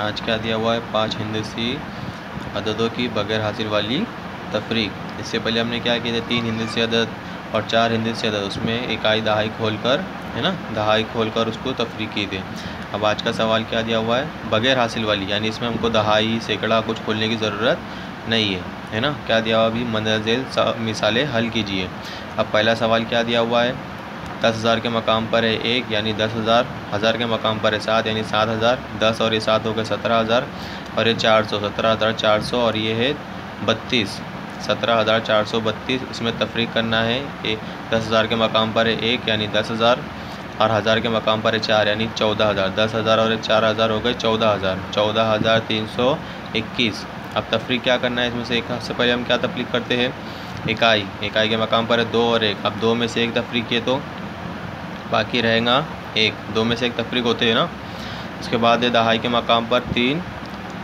आज क्या दिया हुआ है, 5 हिंदसी अददों की बगैर हासिल वाली तफरीक। इससे पहले हमने क्या किए थे, 3 हिंदसी अदद और 4 हिंदसी अदद, उसमें इकाई दहाई खोलकर, है ना, दहाई खोलकर उसको तफरीक की थी। अब आज का सवाल क्या दिया हुआ है, बगैर हासिल वाली, यानी इसमें हमको दहाई सैकड़ा कुछ खोलने की ज़रूरत नहीं है ना। क्या दिया हुआ, अभी मंदरजेल मिसालें हल कीजिए। अब पहला सवाल क्या दिया हुआ है, 10,000 के मकाम पर है 1, यानी 10,000, हज़ार के मकाम पर है 7, यानी 7,000, 10 और ये 7 हो गए 17,000, और ये 400, 17,400, और ये है 32, 17,432। इसमें तफरीक करना है। 10,000 के मकाम पर है 1, यानी 10,000, और हज़ार के मकाम पर है 4, यानी 14,000, 10,000 और 4,000 हो गए 14,000, 14,321। अब तफरीक क्या करना है इसमें से, एक से पहले हम क्या तफरीक करते हैं, इकाई के मकाम पर है 2 और 1। अब 2 में से 1 तफरीक किए तो बाकी रहेगा 1, 2 में से 1 तफरीक होते हैं ना। उसके बाद है दहाई के मकाम पर 3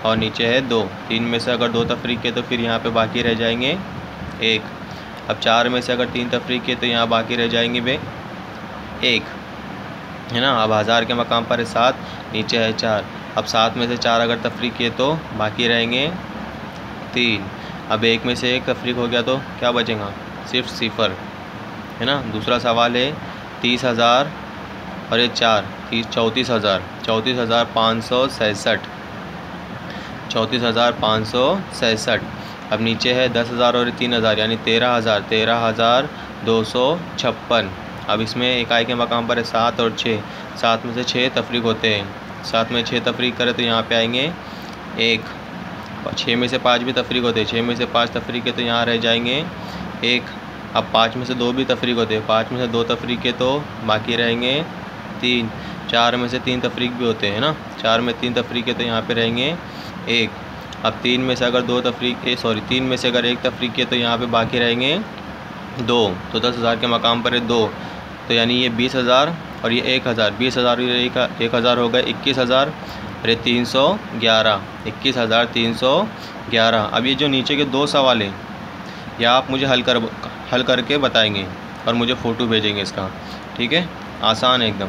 और नीचे है 2, 3 में से अगर 2 तफरीक किए तो फिर यहाँ पे बाकी रह जाएंगे 1। अब 4 में से अगर 3 तफरीक किए तो यहाँ बाकी रह जाएंगे वे 1, है ना। अब हज़ार के मकाम पर है 7, नीचे है 4। अब 7 में से 4 अगर तफरीक किए तो बाकी रहेंगे 3। अब 1 में से 1 तफरीक हो गया तो क्या बचेगा, सिर्फ 0, है ना। दूसरा सवाल है 30,000 और ये 4, 34,000, 34,566, 34,566। अब नीचे है 10,000 और 3,000, यानी 13,000, 13,256। अब इसमें इकाई के मकाम पर है 7 और 6, 7 में से 6 तफरीक होते हैं। 7 में 6 तफरीक करें तो यहाँ पे आएंगे 1। 6 में से 5 भी तफरीक होते हैं, 6 में से 5 तफरीक है तो यहाँ रह जाएंगे 1। अब 5 में से 2 भी तफरीक होते हैं, 5 में से 2 तफरीक है तो बाकी रहेंगे 3। 4 में से 3 तफरीक भी होते हैं ना, 4 में 3 तफरीक है तो यहाँ पे रहेंगे 1। अब 3 में से अगर 3 में से अगर 1 तफरीक है तो यहाँ पे बाकी रहेंगे 2। तो 10,000 के मकाम पर है 2, तो यानी ये 20,000 और ये 1,000, 20,000 और ये 1,000 हो गए 21,000, और ये 311, 21,311। अब ये जो नीचे के 2 सवाल हैं, या आप मुझे हल करके बताएंगे और मुझे फ़ोटो भेजेंगे इसका, ठीक है। आसान है एकदम।